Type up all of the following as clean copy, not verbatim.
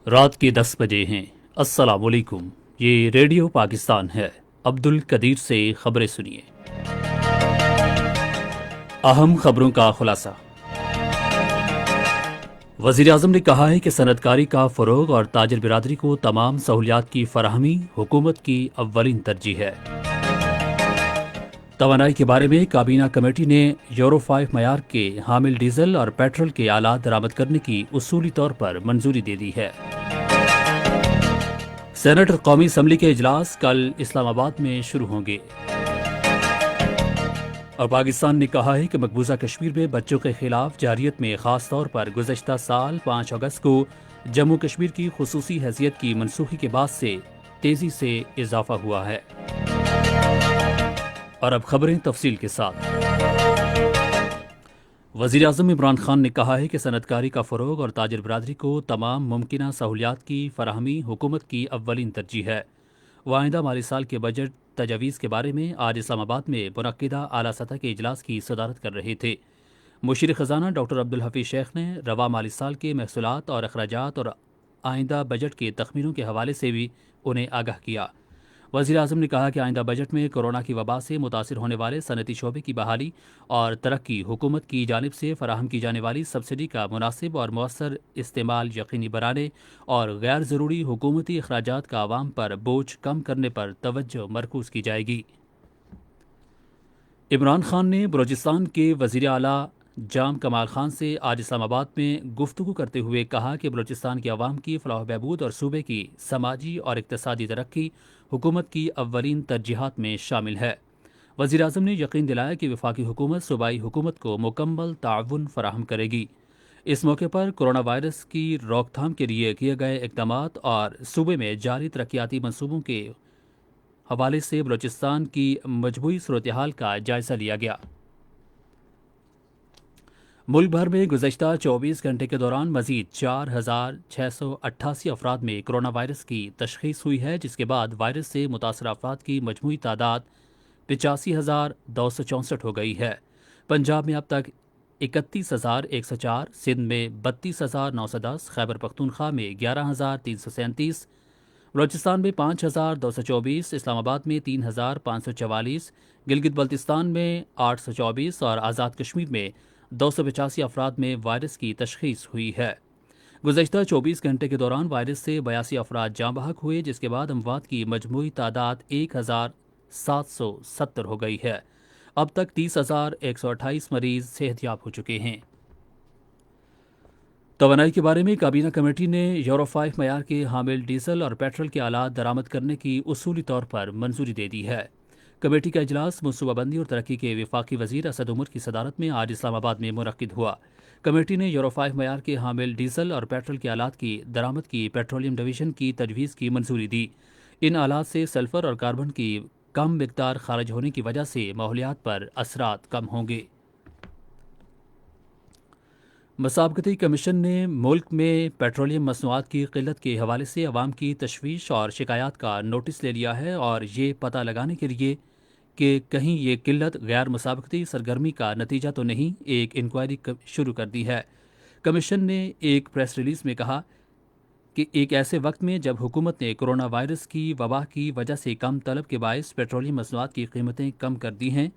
رات کے 10 بجے ہیں۔ السلام علیکم، یہ ریڈیو پاکستان ہے۔ عبد القدیر سے خبریں سنیے۔ اہم خبروں کا خلاصہ۔ وزیر اعظم نے کہا ہے کہ صنعت کاری کا فروغ اور تاجر برادری کو تمام سہولیات کی فراہمی حکومت کی اولین ترجیح ہے۔ توانائی کے بارے میں کابینہ کمیٹی نے یورو 5 معیار کے حامل ڈیزل اور پیٹرول کے آلات درآمد کرنے کی اصولی طور پر منظوری دے دی ہے۔ سینٹ اور قومی اسمبلی کے اجلاس کل اسلام آباد میں شروع ہوں گے۔ اور پاکستان نے کہا ہے کہ مقبوضہ کشمیر میں بچوں کے خلاف جارحیت میں خاص طور پر گزشتہ سال 5 اگست کو جموں کشمیر کی خصوصی حیثیت کی منسوخی کے بعد سے تیزی سے اضافہ ہوا ہے۔ اور اب خبریں تفصیل کے ساتھ۔ وزیر اعظم عمران خان نے کہا ہے کہ صنعت کاری کا فروغ اور تاجر برادری کو تمام ممکنہ سہولیات کی فراہمی حکومت کی اولین ترجیح ہے۔ وہ آئندہ مالی سال کے بجٹ تجاویز کے بارے میں آج اسلام آباد میں منعقدہ اعلیٰ سطح کے اجلاس کی صدارت کر رہے تھے۔ مشیر خزانہ ڈاکٹر عبدالحفیظ شیخ نے رواں مالی سال کے محصولات اور اخراجات اور آئندہ بجٹ کے تخمینوں کے حوالے سے بھی انہیں آگاہ کیا۔ وزیر اعظم نے کہا کہ آئندہ بجٹ میں کورونا کی وبا سے متاثر ہونے والے صنعتی شعبے کی بحالی اور ترقی، حکومت کی جانب سے فراہم کی جانے والی سبسڈی کا مناسب اور مؤثر استعمال یقینی بنانے اور غیر ضروری حکومتی اخراجات کا عوام پر بوجھ کم کرنے پر توجہ مرکوز کی جائے گی۔ عمران خان نے بلوچستان کے وزیر اعلیٰ جام کمال خان سے آج اسلام آباد میں گفتگو کرتے ہوئے کہا کہ بلوچستان کے عوام کی فلاح و بہبود اور صوبے کی سماجی اور اقتصادی ترقی حکومت کی اولین ترجیحات میں شامل ہے۔ وزیر اعظم نے یقین دلایا کہ وفاقی حکومت صوبائی حکومت کو مکمل تعاون فراہم کرے گی۔ اس موقع پر کورونا وائرس کی روک تھام کے لیے کیے گئے اقدامات اور صوبے میں جاری ترقیاتی منصوبوں کے حوالے سے بلوچستان کی مجموعی صورتحال کا جائزہ لیا گیا۔ ملک بھر میں گزشتہ 24 گھنٹے کے دوران مزید 4,688 افراد میں کرونا وائرس کی تشخیص ہوئی ہے، جس کے بعد وائرس سے متاثرہ افراد کی مجموعی تعداد 85,264 ہو گئی ہے۔ پنجاب میں اب تک 31,104، سندھ میں 32,910، خیبر پختونخوا میں 11,337، بلوچستان میں 5,224، اسلام آباد میں 3,544، گلگت بلتستان میں 824 اور آزاد کشمیر میں 285 افراد میں وائرس کی تشخیص ہوئی ہے۔ گزشتہ 24 گھنٹے کے دوران وائرس سے 82 افراد جاں بحق ہوئے، جس کے بعد اموات کی مجموعی تعداد 1,770 ہو گئی ہے۔ اب تک 30,128 مریض صحت یاب ہو چکے ہیں۔ توانائی کے بارے میں کابینہ کمیٹی نے یورو 5 معیار کے حامل ڈیزل اور پیٹرول کے آلات درآمد کرنے کی اصولی طور پر منظوری دے دی ہے۔ کمیٹی کا اجلاس منصوبہ بندی اور ترقی کے وفاقی وزیر اسد عمر کی صدارت میں آج اسلام آباد میں منعقد ہوا۔ کمیٹی نے یورو 5 معیار کے حامل ڈیزل اور پیٹرول کے آلات کی درآمد کی پیٹرولیم ڈویژن کی تجویز کی منظوری دی۔ ان آلات سے سلفر اور کاربن کی کم مقدار خارج ہونے کی وجہ سے ماحولیات پر اثرات کم ہوں گے۔ مسابقتی کمیشن نے ملک میں پیٹرولیم مصنوعات کی قلت کے حوالے سے عوام کی تشویش اور شکایات کا نوٹس لے لیا ہے اور یہ پتہ لگانے کے لیے کہ کہیں یہ قلت غیر مسابقتی سرگرمی کا نتیجہ تو نہیں، ایک انکوائری شروع کر دی ہے۔ کمیشن نے ایک پریس ریلیز میں کہا کہ ایک ایسے وقت میں جب حکومت نے کرونا وائرس کی وبا کی وجہ سے کم طلب کے باعث پیٹرولیم مصنوعات کی قیمتیں کم کر دی ہیں،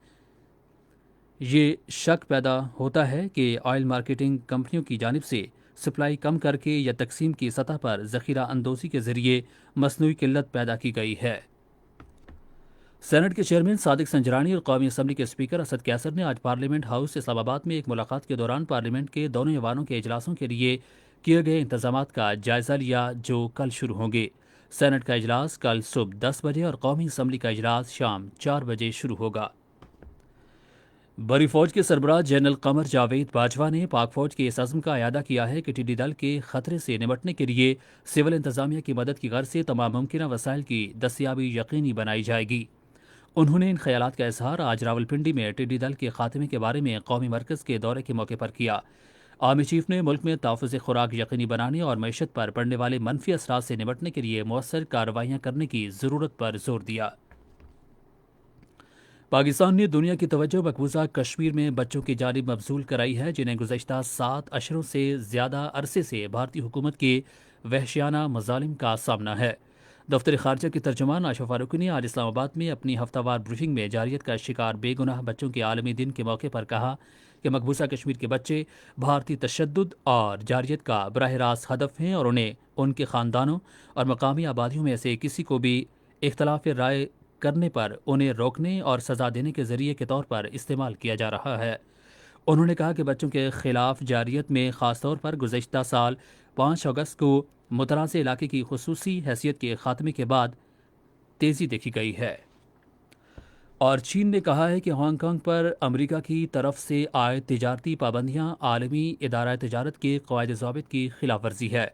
یہ شک پیدا ہوتا ہے کہ آئل مارکیٹنگ کمپنیوں کی جانب سے سپلائی کم کر کے یا تقسیم کی سطح پر ذخیرہ اندوزی کے ذریعے مصنوعی قلت پیدا کی گئی ہے۔ سینٹ کے چیئرمین صادق سنجرانی اور قومی اسمبلی کے اسپیکر اسد کیسر نے آج پارلیمنٹ ہاؤس اسلام آباد میں ایک ملاقات کے دوران پارلیمنٹ کے دونوں ایوانوں کے اجلاسوں کے لیے کیے گئے انتظامات کا جائزہ لیا، جو کل شروع ہوں گے۔ سینٹ کا اجلاس کل صبح 10 بجے اور قومی اسمبلی کا اجلاس شام 4 بجے شروع ہوگا۔ بری فوج کے سربراہ جنرل قمر جاوید باجوہ نے پاک فوج کے اس عزم کا اعادہ کیا ہے کہ ٹڈی دل کے خطرے سے نمٹنے کے لیے سول انتظامیہ کی مدد کی غرض سے تمام ممکنہ وسائل کی دستیابی یقینی بنائی جائے گی۔ انہوں نے ان خیالات کا اظہار آج راولپنڈی میں ٹڈی دل کے خاتمے کے بارے میں قومی مرکز کے دورے کے موقع پر کیا۔ آرمی چیف نے ملک میں تحفظ خوراک یقینی بنانے اور معیشت پر پڑنے والے منفی اثرات سے نمٹنے کے لیے مؤثر کارروائیاں کرنے کی ضرورت پر زور دیا۔ پاکستان نے دنیا کی توجہ مقبوضہ کشمیر میں بچوں کی جانب مبذول کرائی ہے، جنہیں گزشتہ 7 اشروں سے زیادہ عرصے سے بھارتی حکومت کے وحشیانہ مظالم کا سامنا ہے۔ دفتر خارجہ کے ترجمان عائشہ فاروقی نے آج اسلام آباد میں اپنی ہفتہ وار بریفنگ میں جارحیت کا شکار بے گناہ بچوں کے عالمی دن کے موقع پر کہا کہ مقبوضہ کشمیر کے بچے بھارتی تشدد اور جارحیت کا براہ راست ہدف ہیں اور انہیں ان کے خاندانوں اور مقامی آبادیوں میں سے کسی کو بھی اختلاف رائے کرنے پر انہیں روکنے اور سزا دینے کے ذریعے کے طور پر استعمال کیا جا رہا ہے۔ انہوں نے کہا کہ بچوں کے خلاف جارحیت میں خاص طور پر گزشتہ سال 5 اگست کو متنازع علاقے کی خصوصی حیثیت کے خاتمے کے بعد تیزی دیکھی گئی ہے۔ اور چین نے کہا ہے کہ ہانگ کانگ پر امریکہ کی طرف سے عائد تجارتی پابندیاں عالمی ادارہ تجارت کے قواعد و ضوابط کی خلاف ورزی ہے۔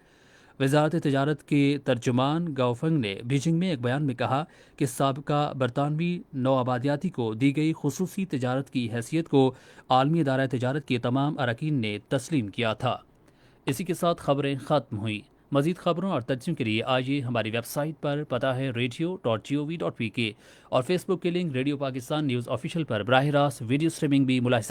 وزارت تجارت کے ترجمان گاؤ فنگ نے بیجنگ میں ایک بیان میں کہا کہ سابقہ برطانوی نوآبادیاتی کو دی گئی خصوصی تجارت کی حیثیت کو عالمی ادارہ تجارت کے تمام اراکین نے تسلیم کیا تھا۔ اسی کے ساتھ خبریں ختم ہوئیں۔ مزید خبروں اور تجزیوں کے لیے آئیے ہماری ویب سائٹ پر، پتہ ہے radio.gov.pk، اور فیس بک کے link radio Pakistan news official پر براہ راست ویڈیو سٹریمنگ بھی ملاحظہ